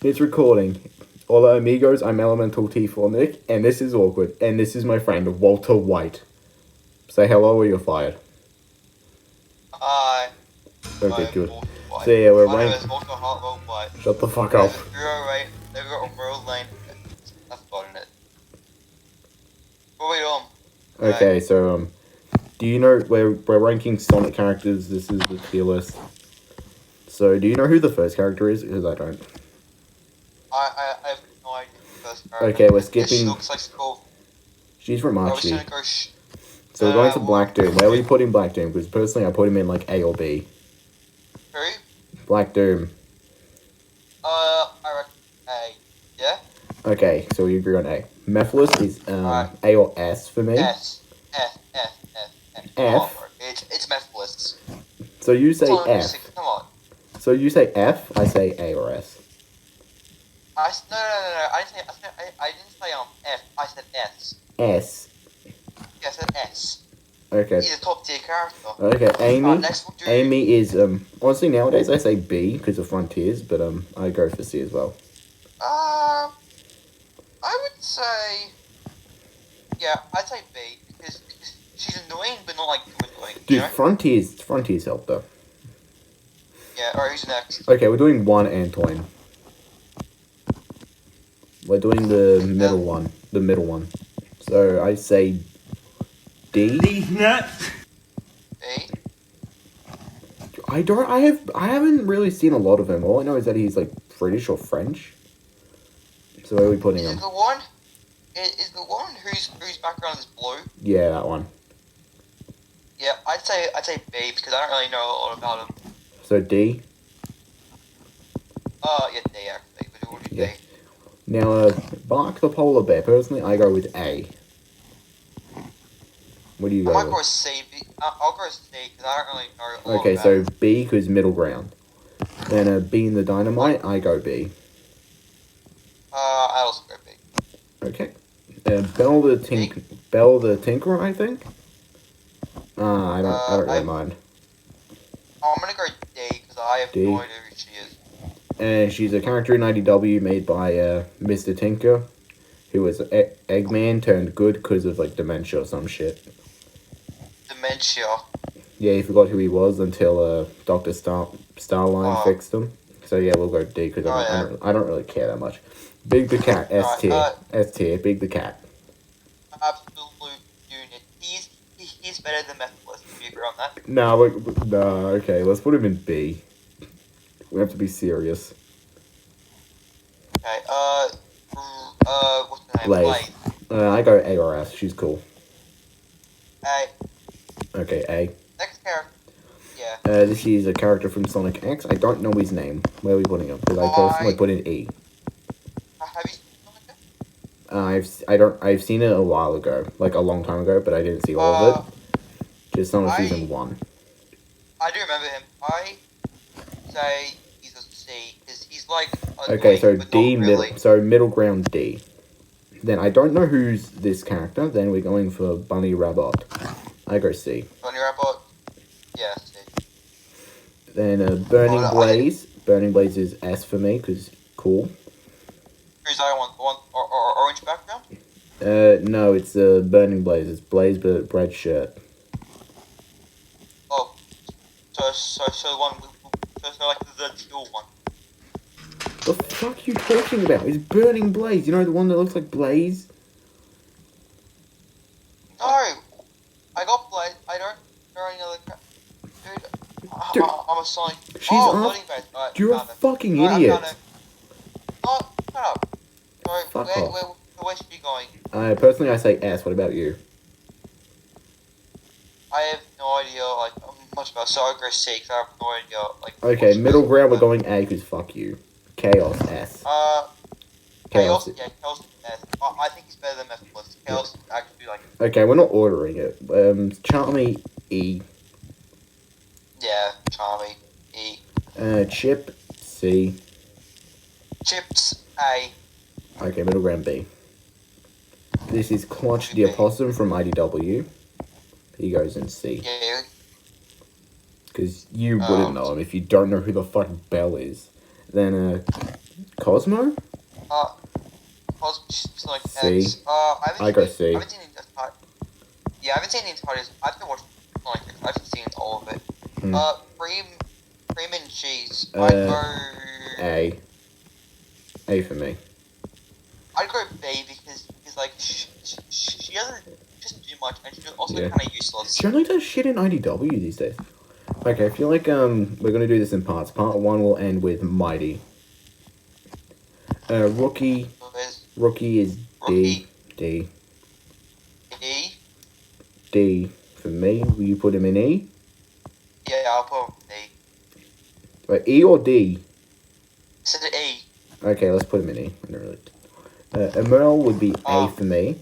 It's recording. Hola amigos, I'm Elemental T4 Nick, and this is awkward, and this is my friend Walter White. Say hello or you're fired. Hi. Okay, I'm good. Walter White. So yeah, we're My name ranked. is Walter Hartwell White. Shut the fuck up. 08, they've got a road lane. That's about it. What are we doing? Okay, so do you know we're ranking Sonic characters? This is the tier list. So do you know who the first character is? Because I don't. I have no idea the first character. Okay, we're She skipping. looks like school. She's from I was Archie. gonna go So we're going to Black Doom. Where are we putting Black Doom? Because personally, I put him in like A or B. Who? Black Doom. I reckon A. Yeah? Okay, so we agree on A. Mephiles is Alright. A or S for me. S. F. Oh, it's Mephiles. So you say F. Come on. So you say F, I say A or S. No. I didn't say F. I said S. S. Yeah, I said S. Okay. He's a top tier character. Okay, Amy. Next we'll do... Amy is honestly nowadays I say B because of Frontiers, but I go for C as well. I would say, yeah, I'd say B because she's annoying, but not like annoying. Dude, You know? Frontiers helped though. Yeah. Alright, who's next? Okay, we're doing one Antoine. We're doing the middle one. The middle one. So I say D. These nuts. B. I haven't really seen a lot of him. All I know is that he's like British or French. So where are we putting him? Is the one? Is the one whose background is blue? Yeah, that one. Yeah, I'd say B because I don't really know a lot about him. So D. Yeah, D actually. But we'll do Yeah. D. Now, Bark the Polar Bear. Personally, I go with A. What do you I go might go with? with C. I'll go with C because I don't really know a lot Okay, about so him. B because middle ground. Then B in the Dynamite, I go B. I also go B. Okay. Bell the Tinkerer, I think. I don't really mind. I'm gonna go D because I have D. no idea who she is. And she's a character in IDW made by Mr. Tinker, who was Eggman turned good because of like dementia or some shit. Dementia. Yeah, he forgot who he was until Dr. Starline fixed him. So yeah, we'll go D because I don't really care that much. Big the Cat, S tier. S tier, Big the Cat. Absolute unit. He's better than Mephiles. Can we agree on that? No, okay, let's put him in B. We have to be serious. Okay, what's the name? Blaze. I go A or S, she's cool. A. Okay, A. Next character. Yeah. This is a character from Sonic X. I don't know his name. Where are we putting him? Because I personally put in E. Have you seen Sonic? I've seen it a while ago, like a long time ago, but I didn't see all of it. Just Sonic Season 1. I do remember him. I say he's a C because he's like. Okay, so but D not really. middle ground D. Then I don't know who's this character. Then we're going for Bunny Rabbit. I go C. Bunny Rabbit. Yeah, C. Then Burning Blaze. Burning Blaze is S for me because cool. Who's the other one? The one or orange background? No, it's Burning Blaze. It's Blaze but red shirt. Oh, so the one, so like the teal one. The fuck are you talking about? It's Burning Blaze. You know the one that looks like Blaze? No, I got Blaze. I don't know any other. Dude, I'm a Sonic. Burning Blaze. Right, You're a fucking idiot. Oh, shut up. Sorry, Fuck off. where should you going? Personally, I say S. What about you? I have no idea, like, much about Saga 6. I have no idea, like... Okay, middle ground, we're going A because fuck you. Chaos, S. Chaos, yeah, Chaos is S. I think he's better than Mephiles. Chaos is actually, like... Okay, we're not ordering it. Charmy, E. Yeah, Charmy, E. Chip, C. Chips, A. Okay, middle ground, B. This is Clutch the Opossum from IDW. He goes in C. Yeah. Because you wouldn't know him if you don't know who the fuck Bell is. Then, Cosmo? Sonic C. X. I go C. I haven't seen the entire. Yeah, I haven't seen the entire. I haven't watched Sonic X. I haven't seen all of it. Cream and cheese. I'd go A. A for me. I'd go B because like she doesn't do much and she's also Yeah. kind of useless. She only does shit in IDW these days. Okay, I feel like we're gonna do this in parts. Part 1 will end with Mighty. Rookie. So there's Rookie is D. Rookie. D. E. D for me. Will you put him in E? Yeah, I'll put him in E. Wait, E or D? Is it E? Okay, let's put him in E. I don't really. Emerald would be A for me.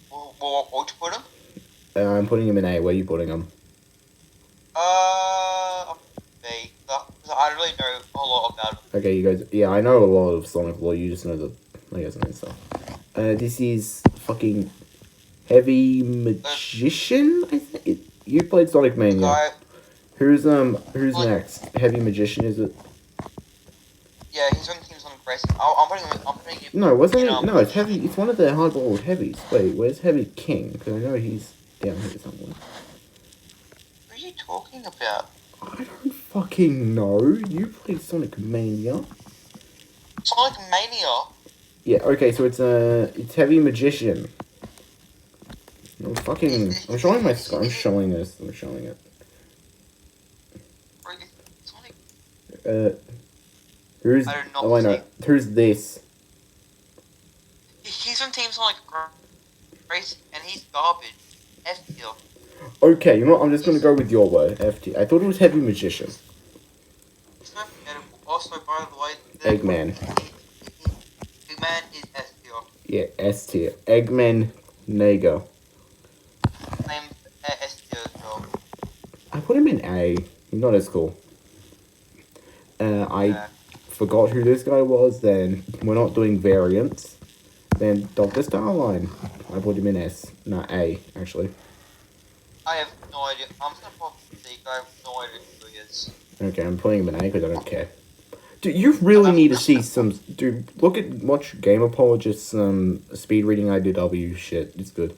What would you put him? I'm putting him in A. Where are you putting him? B. Because I don't really know a lot about him. Okay, you guys. Yeah, I know a lot of Sonic lore. You just know the Legos and stuff. This is fucking Heavy Magician. I think you played Sonic Mania. Who's next? Heavy Magician, is it? Yeah, he's on Team Sonic Racing. I'm putting him. No, wasn't it? No, it's Heavy. It's one of the hardball heavies. Wait, where's Heavy King? Because I know he's down here somewhere. What are you talking about? I don't fucking know. You played Sonic Mania. Sonic Mania? Yeah, okay, so it's Heavy Magician. I'm showing my score. I'm showing this. I'm showing it. Sonic. Who's... Oh, I know. Who's this? He's on Team Sonic Racing, and he's garbage. F tier. Okay, you know what? I'm just gonna go with your word, FT. I thought it was Heavy Magician. Also, by the way... Eggman. Eggman is S tier. Yeah, S tier. Eggman Nago. I'm S tier as well. I put him in A. He's not as cool. I forgot who this guy was, then we're not doing variants. Then Dr. Starline. I put him in S. No, A, actually. I have no idea. I'm just gonna put C, I have no idea who he is. Okay, I'm putting him in A because I don't care. Dude, you really need to see some... Dude, watch Game Apologist's speed reading IDW shit. It's good.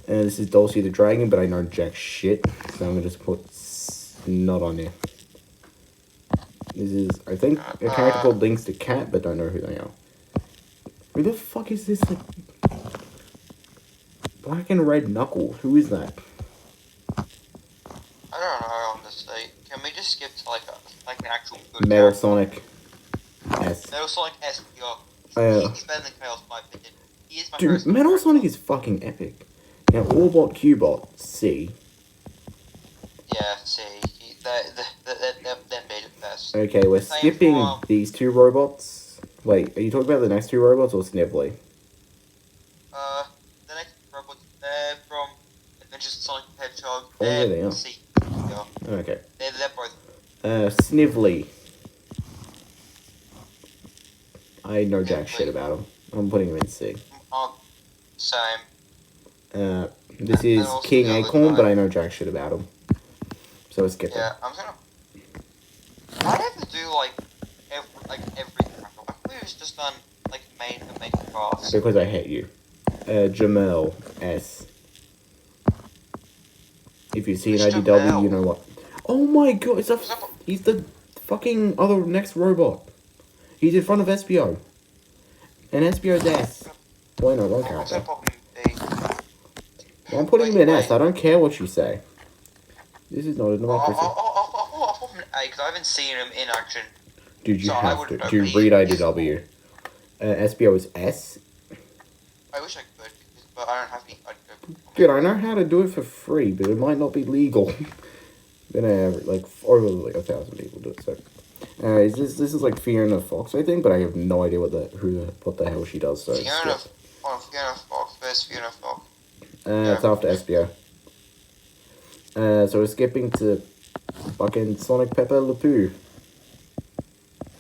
And this is Dulcie the Dragon, but I know jack shit. So I'm gonna just put not on there. This is, I think, a character called Link's the Cat, but don't know who they are. Who the fuck is this? Like, black and red Knuckles? Who is that? I don't know, honestly. Can we just skip to like an actual good Metal character? Sonic S. Metal Sonic S tier. He's better than Chaos, in my opinion. He is my Dude, Metal Sonic is fucking epic. Now, Orbot, Cubot, C. Yeah, C. They're made it best. Okay, we're skipping these two robots. Wait, are you talking about the next two robots or Snively? The next robots, they're from Adventures of Sonic the Hedgehog. Oh, yeah, they are. C. Yeah. Okay. They're both. Snively. I know jack shit about him. I'm putting him in C. Same. This is King Acorn, but I know jack shit about him. So let's skip Yeah, it. I'm gonna... I'd have to do, like every character. I thought it was just done, like, main class. Because I hate you. Jamel, S. If you see an IDW, Jamel? you know what. Oh my god, he's the fucking other next robot. He's in front of SBO. And SBO's S. Why not one character? Well, I'm putting him in S. I don't care what you say. This is not a democracy. I'll put him in A, because I haven't seen him in action. Dude, you have to. Dude, read IDW. SBO is S. I wish I could, but I don't have any. Dude, I know how to do it for free, but it might not be legal. Then I have, like, over like 1,000 people do it, so... this is like Fiona Fox, I think, but I have no idea what the hell she does, so... Fiona Fox, where's Fiona Fox? It's after SBO. So we're skipping to fucking Sonic Pepper Le Pew.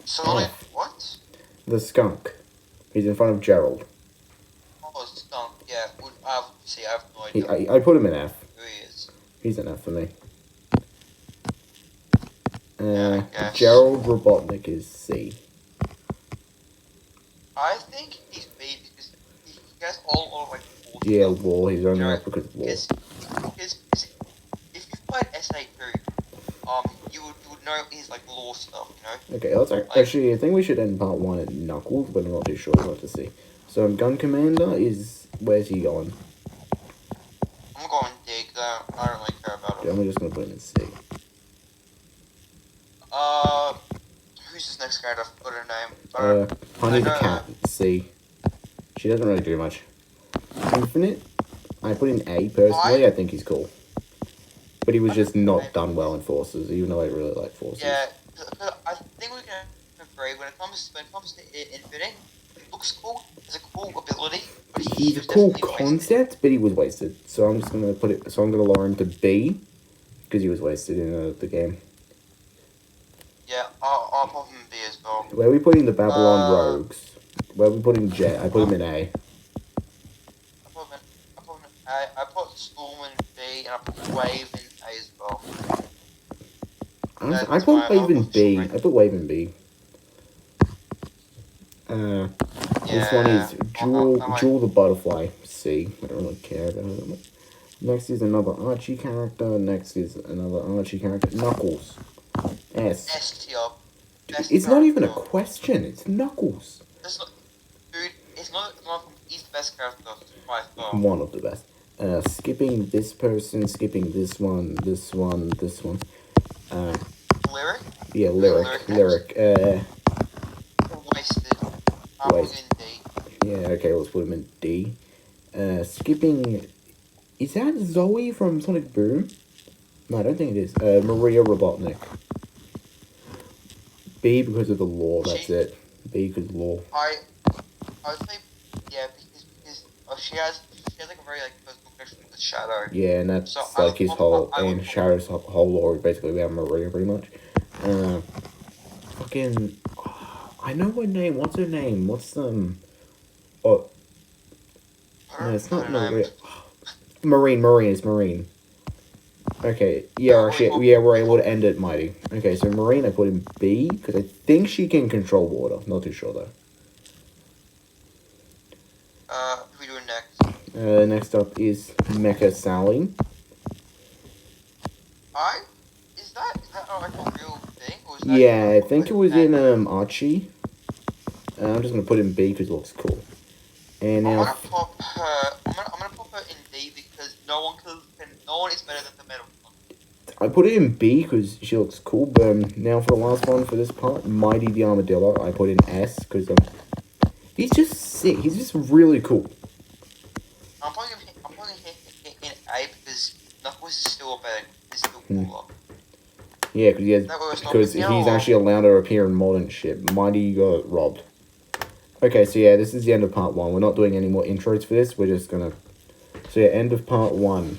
Sonic what? The skunk. He's in front of Gerald. Oh, skunk, yeah. I have no idea. I have no idea I put him in F. who he is. He's an F for me. Yeah, I guess. Gerald Robotnik is C. I think he's B because he has all like cool Yeah, stuff. law. He's only You know, up because of law. Because if you played SA2, you would know his like law stuff. You know. Okay, let's actually. I think we should end part 1 at Knuckles, but I'm not too sure. We'll have to see. So, Gun Commander is where's he going? I'm going D because I don't really care about Okay, him. I'm just gonna put him in C. Who's this next character? I forgot her name. Honey I the know Cat, C. She doesn't really do much. Infinite, I put in A personally. I think he's cool, but he was just not done well in Forces, even though I really like Forces. Yeah, I think we can agree when it comes to Infinite, it looks cool. It's a cool ability, but He's a cool concept, but he was wasted. So I'm just gonna put it. So I'm gonna lower him to B, because he was wasted in the game. Yeah, I'll put him in B as well. Where are we putting the Babylon Rogues? Where are we putting Jet? I put him in A. I put him in A. I put Storm in B, and I put Wave in A as well. I put Wave in B. I put Wave in B. This one is Jewel the Butterfly, C. I don't really care about him. Next is another Archie character. Next is another Archie character. Knuckles. S. S tier. It's not even a question. It's Knuckles. Dude, it's not. He's the best character by far. One of the best. Skipping this person, skipping this one, this one, this one. Lyric? Yeah, Lyric. Wasted. I'm in D. Yeah, okay, let's put him in D. Skipping. Is that Zoe from Sonic Boom? No, I don't think it is. Maria Robotnik. B because of the law, that's it. B because of law. I would say, yeah, because she has like a very like personal connection with Shadow. Yeah, and that's So like his whole, and Shadow's whole lore is basically about Maria, pretty much. Fucking, I know her name. What's her name? What's oh, no, it's not Maria. Marine. It's Marine. Okay, yeah, actually, yeah, we're able to end it, Mighty. Okay, so Marine, I put in B, because I think she can control water. Not too sure, though. Who we doing next? Next up is Mecha Sally. Is that like a real thing? Or is that Yeah, I think it was in, Archie. I'm just gonna put in B, because it looks cool. And now... I'm gonna put her in D, because no one is better than the metal one. I put it in B because she looks cool, but now for the last one for this part, Mighty the Armadillo, I put in S because he's just sick. He's just really cool. I'm putting him in A because Knuckles is still better. He's still cooler. Yeah, because he's actually allowed to appear in modern shit. Mighty got robbed. Okay, so yeah, this is the end of part 1. We're not doing any more intros for this. We're just gonna... So yeah, end of part 1.